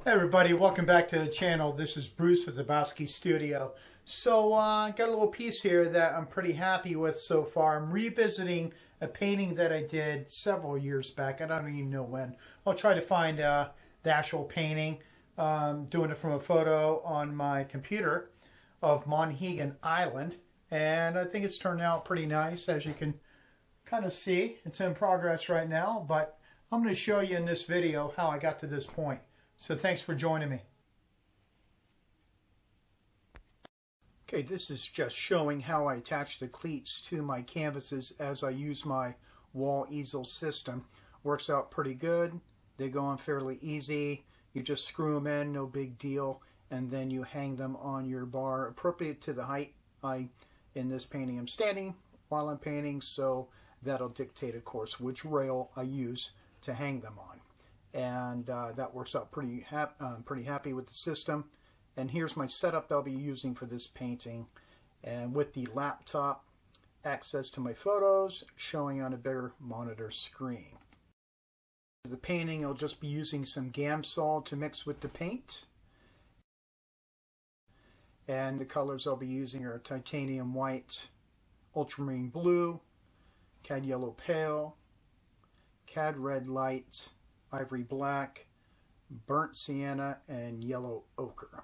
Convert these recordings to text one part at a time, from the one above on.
Hey everybody, welcome back to the channel. This is Bruce with the Bosky Studio. So I got a little piece here that I'm pretty happy with so far. I'm revisiting a painting that I did several years back. I don't even know when. I'll try to find the actual painting. Doing it from a photo on my computer of Monhegan Island. And I think it's turned out pretty nice, as you can kind of see. It's in progress right now, but I'm going to show you in this video how I got to this point. So thanks for joining me. Okay, this is just showing how I attach the cleats to my canvases as I use my wall easel system. Works out pretty good. They go on fairly easy. You just screw them in, no big deal, and then you hang them on your bar appropriate to the height. In this painting, I'm standing while I'm painting, so that'll dictate, of course, which rail I use to hang them on. And that works out pretty happy with the system. And here's my setup that I'll be using for this painting, and with the laptop access to my photos showing on a bigger monitor screen. The painting, I'll just be using some Gamsol to mix with the paint, and the colors I'll be using are Titanium White, Ultramarine Blue, Cad Yellow Pale, Cad Red Light, Ivory Black, Burnt Sienna, and Yellow Ochre.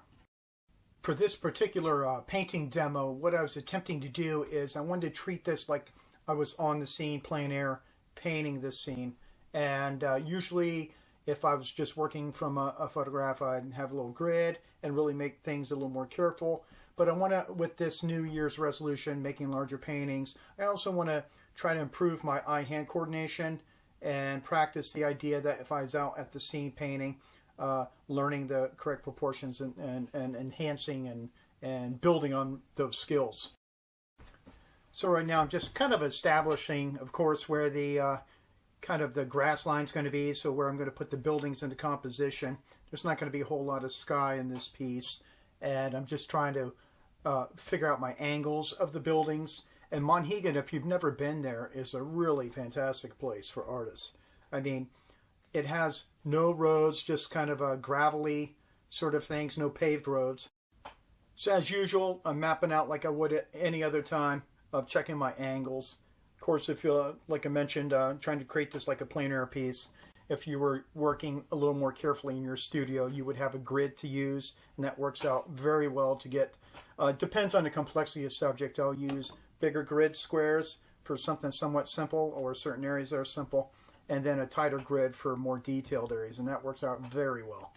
For this particular painting demo, what I was attempting to do is I wanted to treat this like I was on the scene, plein air, painting this scene. And usually, if I was just working from a photograph, I'd have a little grid and really make things a little more careful. But I want to, with this New Year's resolution, making larger paintings, I also want to try to improve my eye-hand coordination and practice the idea that if I was out at the scene painting, learning the correct proportions and enhancing and building on those skills. So right now I'm just kind of establishing, of course, where the kind of the grass line is going to be, so where I'm going to put the buildings into composition. There's not going to be a whole lot of sky in this piece, and I'm just trying to figure out my angles of the buildings. And Monhegan, if you've never been there, is a really fantastic place for artists. I mean, it has no roads, just kind of a gravelly sort of things, no paved roads. So as usual, I'm mapping out like I would at any other time of checking my angles. Of course, if you, like I mentioned, trying to create this like a plein air piece, if you were working a little more carefully in your studio, you would have a grid to use, and that works out very well to get, depends on the complexity of subject. I'll use bigger grid squares for something somewhat simple, or certain areas that are simple, and then a tighter grid for more detailed areas, and that works out very well.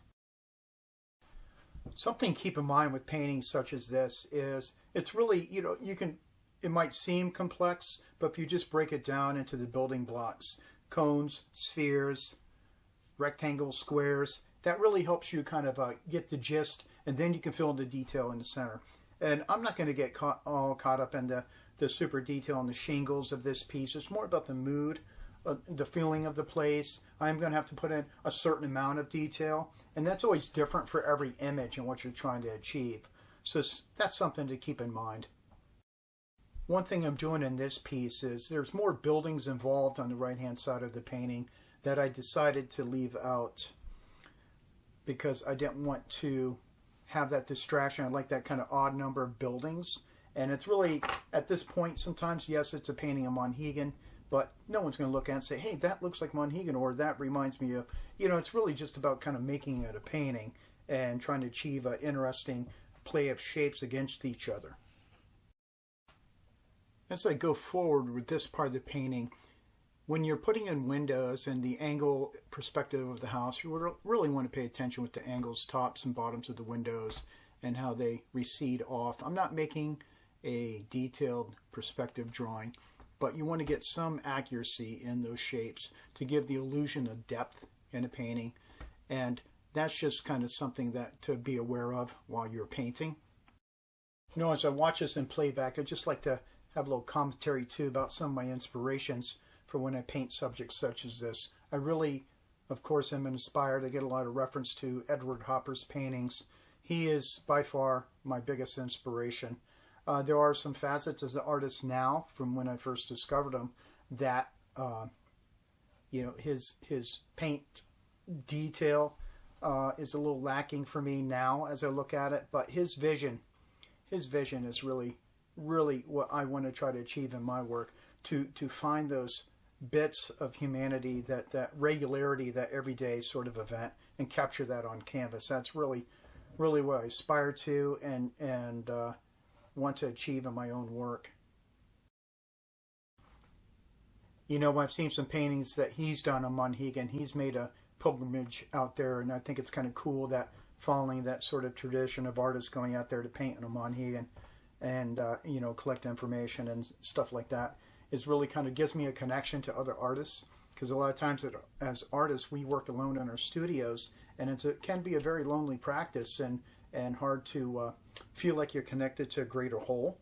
Something to keep in mind with paintings such as this is it's really, it might seem complex, but if you just break it down into the building blocks, cones, spheres, rectangles, squares, that really helps you kind of get the gist, and then you can fill in the detail in the center. And I'm not going to get all caught up in the super detail on the shingles of this piece. It's more about the mood, the feeling of the place. I'm going to have to put in a certain amount of detail, and that's always different for every image and what you're trying to achieve. So that's something to keep in mind. One thing I'm doing in this piece is there's more buildings involved on the right-hand side of the painting that I decided to leave out because I didn't want to have that distraction. I like that kind of odd number of buildings. And it's really, at this point, sometimes, yes, it's a painting of Monhegan, but no one's going to look at it and say, hey, that looks like Monhegan, or that reminds me of, it's really just about kind of making it a painting and trying to achieve an interesting play of shapes against each other. As I go forward with this part of the painting, when you're putting in windows and the angle perspective of the house, you really want to pay attention with the angles, tops and bottoms of the windows, and how they recede off. I'm not making a detailed perspective drawing, but you want to get some accuracy in those shapes to give the illusion of depth in a painting, and that's just kind of something that to be aware of while you're painting. As I watch this in playback, I just like to have a little commentary too about some of my inspirations for when I paint subjects such as this. I really, of course, am inspired. I get a lot of reference to Edward Hopper's paintings. He is by far my biggest inspiration. There are some facets as an artist now from when I first discovered him that, his paint detail is a little lacking for me now as I look at it, but his vision is really, really what I want to try to achieve in my work, to find those bits of humanity, that regularity, that everyday sort of event, and capture that on canvas. That's really, really what I aspire to and want to achieve in my own work. You know, I've seen some paintings that he's done on Monhegan. He's made a pilgrimage out there, and I think it's kind of cool that following that sort of tradition of artists going out there to paint on Monhegan and you know, collect information and stuff like that is really kind of gives me a connection to other artists, because a lot of times as artists we work alone in our studios, and it can be a very lonely practice and hard to feel like you're connected to a greater whole.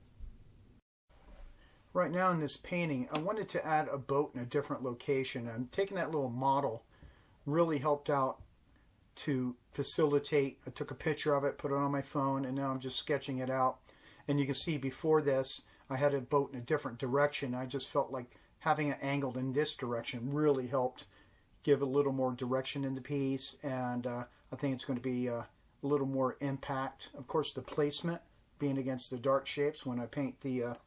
Right now in this painting, I wanted to add a boat in a different location. I'm taking that little model, really helped out to facilitate. I took a picture of it, put it on my phone, and now I'm just sketching it out. And you can see before this, I had a boat in a different direction. I just felt like having it angled in this direction really helped give a little more direction in the piece, and I think it's going to be a little more impact. Of course, the placement being against the dark shapes. When I paint the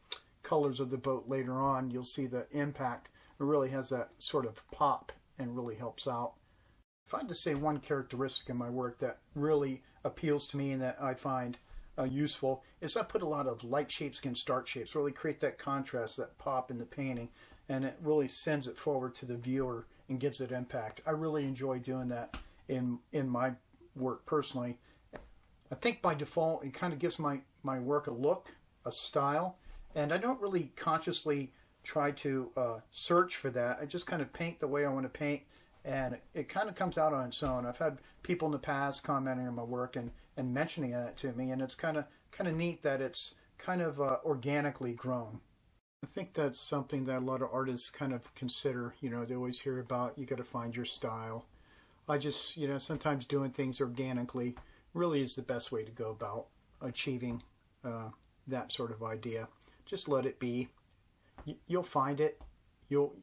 colors of the boat later on, you'll see the impact. It really has that sort of pop and really helps out. If I had to say one characteristic in my work that really appeals to me and that I find useful, is I put a lot of light shapes against dark shapes, really create that contrast, that pop in the painting, and it really sends it forward to the viewer and gives it impact. I really enjoy doing that in my work personally. I think by default it kind of gives my work a look, a style, and I don't really consciously try to search for that. I just kind of paint the way I want to paint, and it kind of comes out on its own. I've had people in the past commenting on my work and mentioning that to me, and it's kind of neat that it's kind of organically grown. I think that's something that a lot of artists kind of consider. You know, they always hear about, you got to find your style. I just, you know, sometimes doing things organically really is the best way to go about achieving that sort of idea. Just let it be. You'll find it. It'll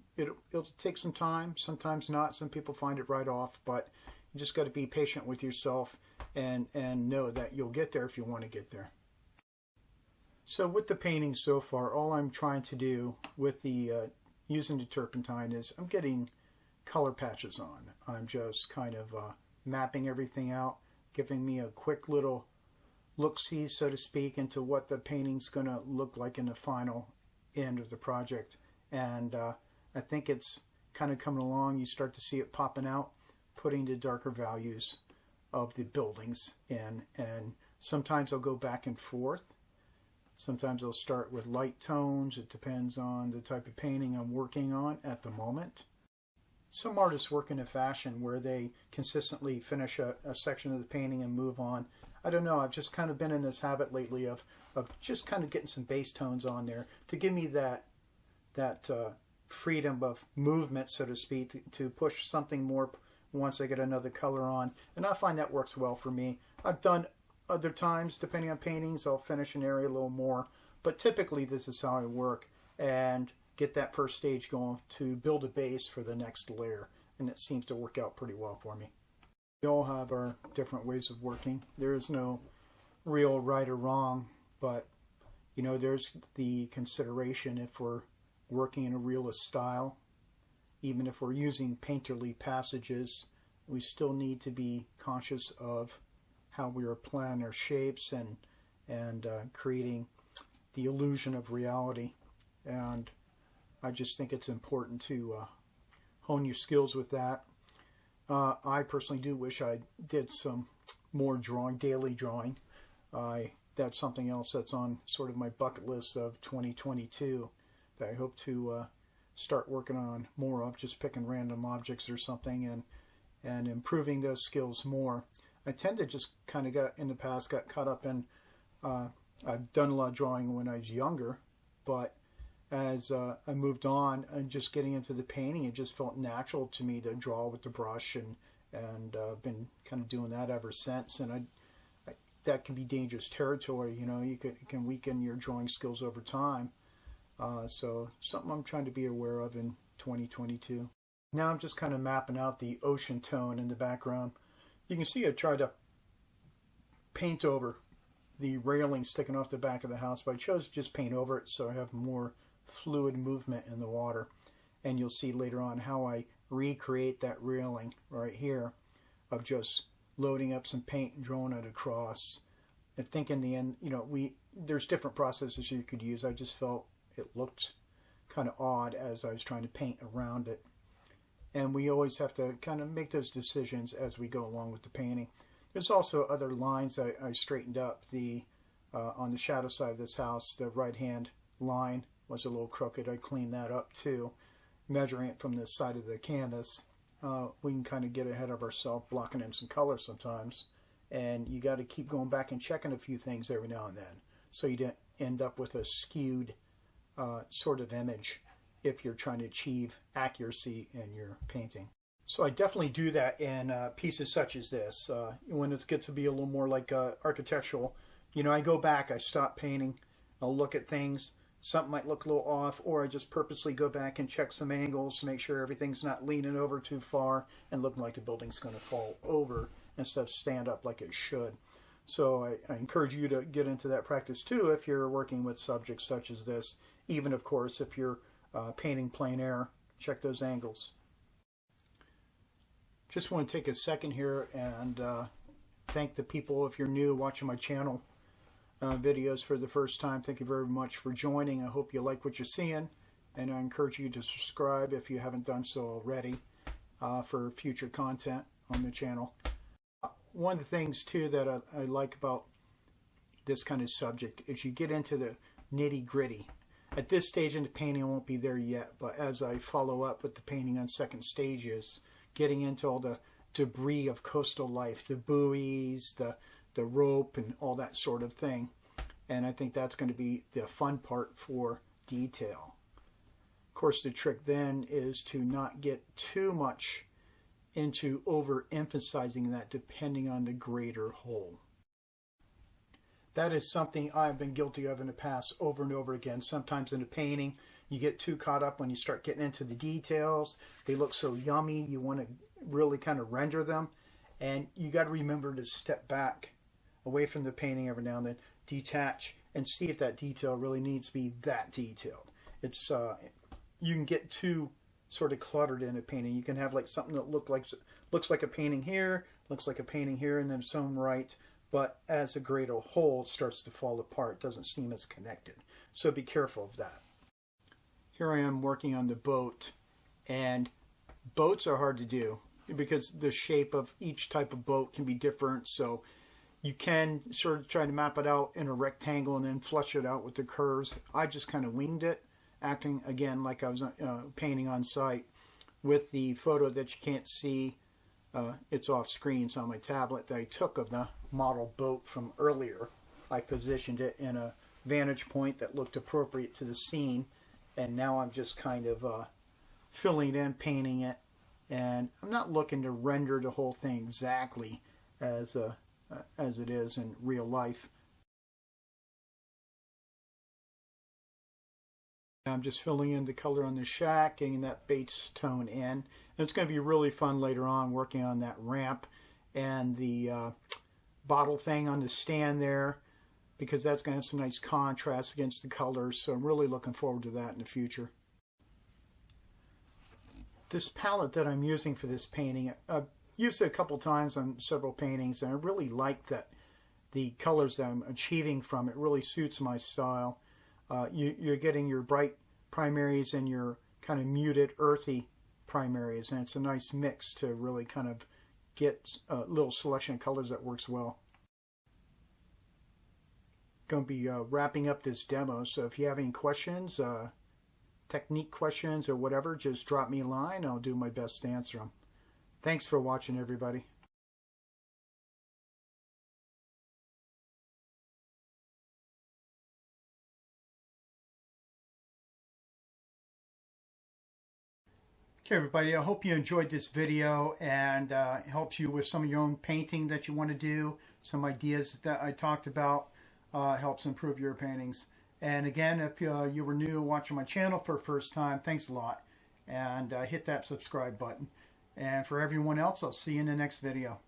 take some time, sometimes not. Some people find it right off, but you just got to be patient with yourself and know that you'll get there if you want to get there. So with the painting so far, all I'm trying to do with the using the turpentine is I'm getting color patches on. I'm just kind of mapping everything out, giving me a quick little look-see, so to speak, into what the painting's going to look like in the final end of the project. And I think it's kind of coming along. You start to see it popping out, putting the darker values of the buildings in. And sometimes I'll go back and forth. Sometimes I'll start with light tones. It depends on the type of painting I'm working on at the moment. Some artists work in a fashion where they consistently finish a section of the painting and move on. I don't know, I've just kind of been in this habit lately of just kind of getting some base tones on there to give me that freedom of movement, so to speak, to push something more once I get another color on. And I find that works well for me. I've done other times, depending on paintings, I'll finish an area a little more. But typically this is how I work and get that first stage going to build a base for the next layer. And it seems to work out pretty well for me. We all have our different ways of working. There is no real right or wrong, but you know, there's the consideration if we're working in a realist style, even if we're using painterly passages, we still need to be conscious of how we are applying our shapes and creating the illusion of reality. And I just think it's important to hone your skills with that. I personally do wish I did some more drawing, daily drawing. That's something else that's on sort of my bucket list of 2022 that I hope to start working on more of, just picking random objects or something and improving those skills more. I tend to just kind of got caught up in, I've done a lot of drawing when I was younger, but as I moved on and just getting into the painting, it just felt natural to me to draw with the brush, and been kind of doing that ever since. And I that can be dangerous territory, you know. It can weaken your drawing skills over time. So something I'm trying to be aware of in 2022. Now I'm just kind of mapping out the ocean tone in the background. You can see I tried to paint over the railing sticking off the back of the house, but I chose to just paint over it so I have more fluid movement in the water. And you'll see later on how I recreate that railing right here of just loading up some paint and drawing it across. I think in the end, you know, there's different processes you could use. I just felt it looked kind of odd as I was trying to paint around it. And we always have to kind of make those decisions as we go along with the painting. There's also other lines I straightened up. On the shadow side of this house, the right-hand line was a little crooked. I cleaned that up too. Measuring it from the side of the canvas, we can kind of get ahead of ourselves, blocking in some color sometimes. And you got to keep going back and checking a few things every now and then, so you don't end up with a skewed sort of image if you're trying to achieve accuracy in your painting. So I definitely do that in pieces such as this. When it gets to be a little more like architectural, you know, I go back, I stop painting, I'll look at things. Something might look a little off, or I just purposely go back and check some angles to make sure everything's not leaning over too far and looking like the building's going to fall over instead of stand up like it should. So I encourage you to get into that practice too if you're working with subjects such as this. Even, of course, if you're painting plein air, check those angles. Just want to take a second here and thank the people. If you're new watching my channel videos for the first time, thank you very much for joining. I hope you like what you're seeing, and I encourage you to subscribe if you haven't done so already for future content on the channel. One of the things too that I like about this kind of subject is you get into the nitty-gritty. At this stage in the painting, I won't be there yet, but as I follow up with the painting on second stages, getting into all the debris of coastal life, the buoys, the rope, and all that sort of thing. And I think that's going to be the fun part for detail. Of course, the trick then is to not get too much into overemphasizing that depending on the greater whole. That is something I've been guilty of in the past over and over again. Sometimes in a painting, you get too caught up when you start getting into the details. They look so yummy, you want to really kind of render them. And you got to remember to step back away from the painting every now and then, detach, and see if that detail really needs to be that detailed. It's you can get too sort of cluttered in a painting. You can have like something that looks like a painting here, looks like a painting here, and then its own right. But as a greater whole, it starts to fall apart. It doesn't seem as connected. So be careful of that. Here I am working on the boat, and boats are hard to do because the shape of each type of boat can be different. So you can sort of try to map it out in a rectangle and then flush it out with the curves. I just kind of winged it, acting again like I was painting on site. With the photo that you can't see, it's off screen, it's on my tablet, that I took of the model boat from earlier. I positioned it in a vantage point that looked appropriate to the scene, and now I'm just kind of filling it in, painting it, and I'm not looking to render the whole thing exactly as it is in real life. I'm just filling in the color on the shack, getting that base tone in. And it's going to be really fun later on working on that ramp and the bottle thing on the stand there, because that's going to have some nice contrast against the colors. So I'm really looking forward to that in the future. This palette that I'm using for this painting, I've used it a couple times on several paintings, and I really like that the colors that I'm achieving from it really suits my style. You're getting your bright primaries and your kind of muted, earthy primaries, and it's a nice mix to really kind of get a little selection of colors that works well. Going to be wrapping up this demo, so if you have any questions, technique questions or whatever, just drop me a line. I'll do my best to answer them. Thanks for watching, everybody. Okay, everybody, I hope you enjoyed this video and it helps you with some of your own painting that you want to do, some ideas that I talked about, helps improve your paintings. And again, if you were new watching my channel for the first time, thanks a lot. And hit that subscribe button. And for everyone else, I'll see you in the next video.